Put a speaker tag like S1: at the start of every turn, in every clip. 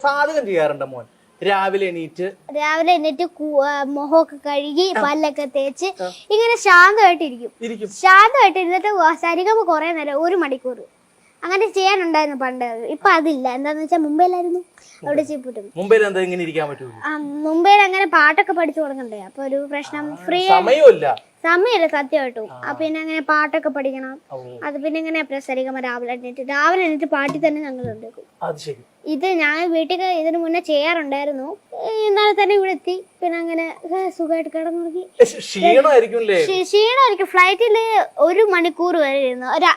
S1: സാധകം ചെയ്യാറുണ്ട് മോൻ രാവിലെ എണീറ്റ്
S2: മുഖമൊക്കെ കഴുകി പല്ലൊക്കെ തേച്ച് ഇങ്ങനെ ശാന്തമായിട്ടിരിക്കും. ശാന്തമായിട്ടിരുന്നിട്ട് സരിഗമ കുറെ നേരം 1 മണിക്കൂർ അങ്ങനെ ചെയ്യാനുണ്ടായിരുന്നു പണ്ട്. ഇപ്പൊ അതില്ല. എന്താന്ന് വെച്ചാൽ മുംബൈയിലായിരുന്നു. അവിടെ
S1: മുംബൈയിൽ എന്താ ഇങ്ങനെ ഇരിക്കാൻ പറ്റൂ?
S2: മുംബൈയിൽ അങ്ങനെ പാട്ടൊക്കെ പഠിച്ചു കൊടുക്കണ്ടേ. അപ്പൊ ഒരു പ്രശ്നം ഫ്രീ സമയമില്ല സത്യമായിട്ടും. പിന്നെ അങ്ങനെ പാട്ടൊക്കെ പഠിക്കണം. അത് പിന്നെ ഇങ്ങനെ സരിഗമ രാവിലെ എണീറ്റ് പാട്ടിൽ തന്നെ ഞങ്ങൾ ഉണ്ടാക്കും. ഇത് ഞാൻ വീട്ടിൽ ഇതിന് മുന്നേ ചെയ്യാറുണ്ടായിരുന്നു. ഇന്നലെ തന്നെ ഇവിടെ എത്തി. പിന്നെ അങ്ങനെ സുഖമായിട്ട് കിടന്നുറങ്ങി. ക്ഷീണമായിരിക്കും. ഫ്ലൈറ്റില് 1 മണിക്കൂർ വരെ ഇരുന്നു. 1:10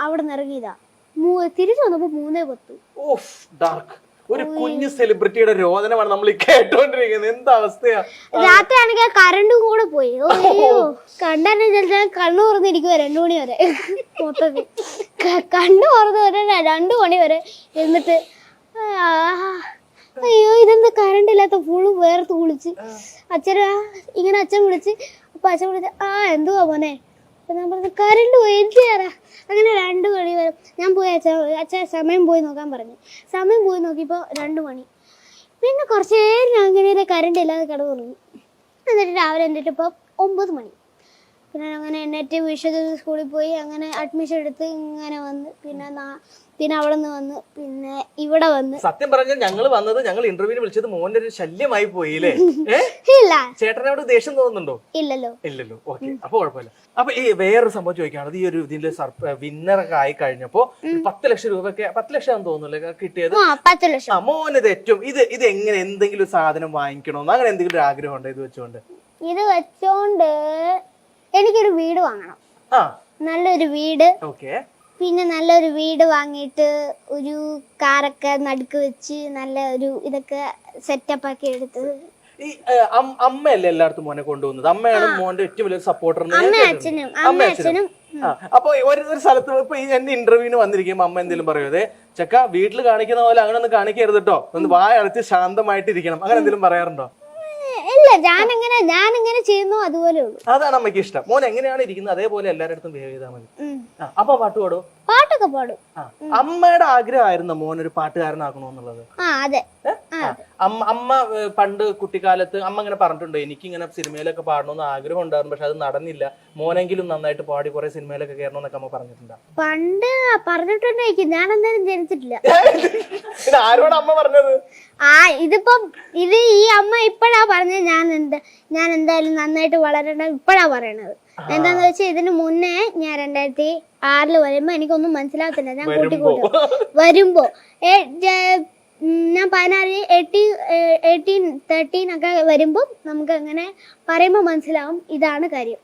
S2: അവിടെ നിന്ന് ഇറങ്ങിയതാ. തിരിച്ചു വന്നപ്പോ 3:10.
S1: ഒരു കുഞ്ഞു സെലിബ്രിറ്റിയുടെ രോദനമാണ് നമ്മൾ കേട്ടോണ്ടിരിക്കുന്നത്. എന്താ അവസ്ഥയാ?
S2: രാത്രി ആണെങ്കിൽ കറണ്ടും കൂടെ പോയി. കണ്ടു കണ്ണു തുറന്നിരിക്കുക 2 മണി വരെ. മൊത്തത്തിൽ കണ്ണു തുറന്ന് വരെ 2 മണി വരെ എന്നിട്ട് അയ്യോ ഇതെന്താ കറണ്ട് ഇല്ലാത്ത ഫുള്ള് വേർത്ത് കുളിച്ച് അച്ഛൻ വിളിച്ച്. അപ്പൊ അച്ഛൻ വിളിച്ച് എന്തുവാ മോനെ? അപ്പൊ ഞാൻ പറഞ്ഞു കറണ്ട് പോയി എന്ത് ചെയ്യാറാ. അങ്ങനെ 2 മണി വരെ ഞാൻ പോയി. അച്ഛൻ സമയം പോയി നോക്കാൻ പറഞ്ഞു. സമയം പോയി നോക്കിയപ്പോ 2 മണി. പിന്നെ കുറച്ച് നേരം ഞാൻ അങ്ങനെ കറണ്ട് ഇല്ലാതെ കിടന്നുറങ്ങി. എന്നിട്ട് രാവിലെ എന്നിട്ട് ഇപ്പൊ 9 മണി. പിന്നെ അങ്ങനെ എന്നെ വിശ്വജിത് സ്കൂളിൽ പോയി. അങ്ങനെ അഡ്മിഷൻ എടുത്ത് ഇങ്ങനെ വന്ന് പിന്നെ അവിടെ നിന്ന് വന്ന് പിന്നെ ഇവിടെ വന്ന്.
S1: സത്യം പറഞ്ഞാൽ ഞങ്ങൾ ഇന്റർവ്യൂവിന് വിളിച്ചത് മോന്റെ ഒരു ശല്യമായി പോയില്ലേ?
S2: ഇല്ല.
S1: ചേട്ടനോട് ദേഷ്യം തോന്നുന്നുണ്ടോ?
S2: ഇല്ലല്ലോ.
S1: ഓക്കെ, അപ്പൊ കുഴപ്പമില്ല. അപ്പൊ ഈ വേറൊരു സംഭവം ചോദിക്കാണത്, ഈ ഒരു ഇതിന്റെ വിന്നറൊക്കെ ആയി കഴിഞ്ഞപ്പോ 10 ലക്ഷം രൂപയൊക്കെ 10 ലക്ഷം തോന്നുന്നില്ലേ കിട്ടിയത്?
S2: 10 ലക്ഷം.
S1: മോനത് ഏറ്റവും ഇത് എങ്ങനെ എന്തെങ്കിലും ഒരു സാധനം വാങ്ങിക്കണോന്ന് അങ്ങനെ എന്തെങ്കിലും ഒരു ആഗ്രഹം ഉണ്ടോ? ഇത് വെച്ചോണ്ട്
S2: എനിക്കൊരു വീട് വാങ്ങണം. നല്ലൊരു വീട്. പിന്നെ നല്ലൊരു വീട് വാങ്ങിയിട്ട് ഒരു കാറൊക്കെ നടുക്ക് വെച്ച് നല്ല ഒരു ഇതൊക്കെ സെറ്റപ്പ് ആക്കി എടുത്ത്.
S1: ഈ അമ്മയല്ലേ എല്ലായിടത്തും മോനെ കൊണ്ടുപോകുന്നത്? അമ്മയാണ് മോന്റെ ഏറ്റവും വലിയ സപ്പോർട്ടർ.
S2: അച്ഛനും.
S1: അപ്പൊ ഒരു സ്ഥലത്ത് ഇപ്പൊ എന്റെ ഇന്റർവ്യൂവിന് വന്നിരിക്കുമ്പോ അമ്മ എന്തെങ്കിലും പറയുമോ? ചക്ക വീട്ടിൽ കാണിക്കുന്ന പോലെ അങ്ങനെ ഒന്നും കാണിക്കരുത് കേട്ടോ, ഒന്ന് വായ അടച്ച് ശാന്തമായിട്ടിരിക്കണം, അങ്ങനെ എന്തെങ്കിലും പറയാറുണ്ടോ?
S2: ഇല്ല, ഞാനിങ്ങനെ ചെയ്യുന്നു അതുപോലെ ഉള്ളൂ.
S1: അതാണ് അമ്മയ്ക്ക് ഇഷ്ടം. മോൻ എങ്ങനെയാണ് ഇരിക്കുന്നത് അതേപോലെ എല്ലാവരുടെ അടുത്തും ബിഹേവ് ചെയ്താൽ മതി. അപ്പൊ
S2: പാട്ടൊക്കെ പാടും.
S1: അമ്മയുടെ ആഗ്രഹമായിരുന്നു മോൻ ഒരു പാട്ടുകാരനാക്കണോന്നുള്ളത്?
S2: അതെ.
S1: അമ്മ പണ്ട് കുട്ടിക്കാലത്ത് അമ്മ ഇങ്ങനെ പറഞ്ഞിട്ടുണ്ടോ എനിക്കിങ്ങനെ സിനിമയിലൊക്കെ പാടണമെന്ന് ആഗ്രഹം ഉണ്ടായിരുന്നു, പക്ഷെ അത് നടന്നില്ല, മോനെങ്കിലും നന്നായിട്ട് പാടി കുറെ സിനിമയിലൊക്കെ കയറണമെന്നൊക്കെ അമ്മ പറഞ്ഞിട്ടുണ്ടോ?
S2: പണ്ട് പറഞ്ഞിട്ടുണ്ടായിരിക്കും. ഞാൻ എന്തായാലും ജനിച്ചിട്ടില്ല.
S1: ആരോട് അമ്മ പറഞ്ഞത്?
S2: ഇത് ഈ അമ്മ ഇപ്പഴാ പറഞ്ഞത്. ഞാൻ എന്തായാലും നന്നായിട്ട് വളരണം ഇപ്പഴാ പറയണത്. എന്താന്ന് വെച്ചാൽ ഇതിന് മുന്നേ ഞാൻ 2006 വരുമ്പോ എനിക്കൊന്നും മനസ്സിലാകത്തില്ല. ഞാൻ കൂട്ടിക്കൂട്ടും വരുമ്പോ ഞാൻ 16, 18, 13 ഒക്കെ വരുമ്പോ നമുക്ക് അങ്ങനെ പറയുമ്പോ മനസ്സിലാവും ഇതാണ് കാര്യം.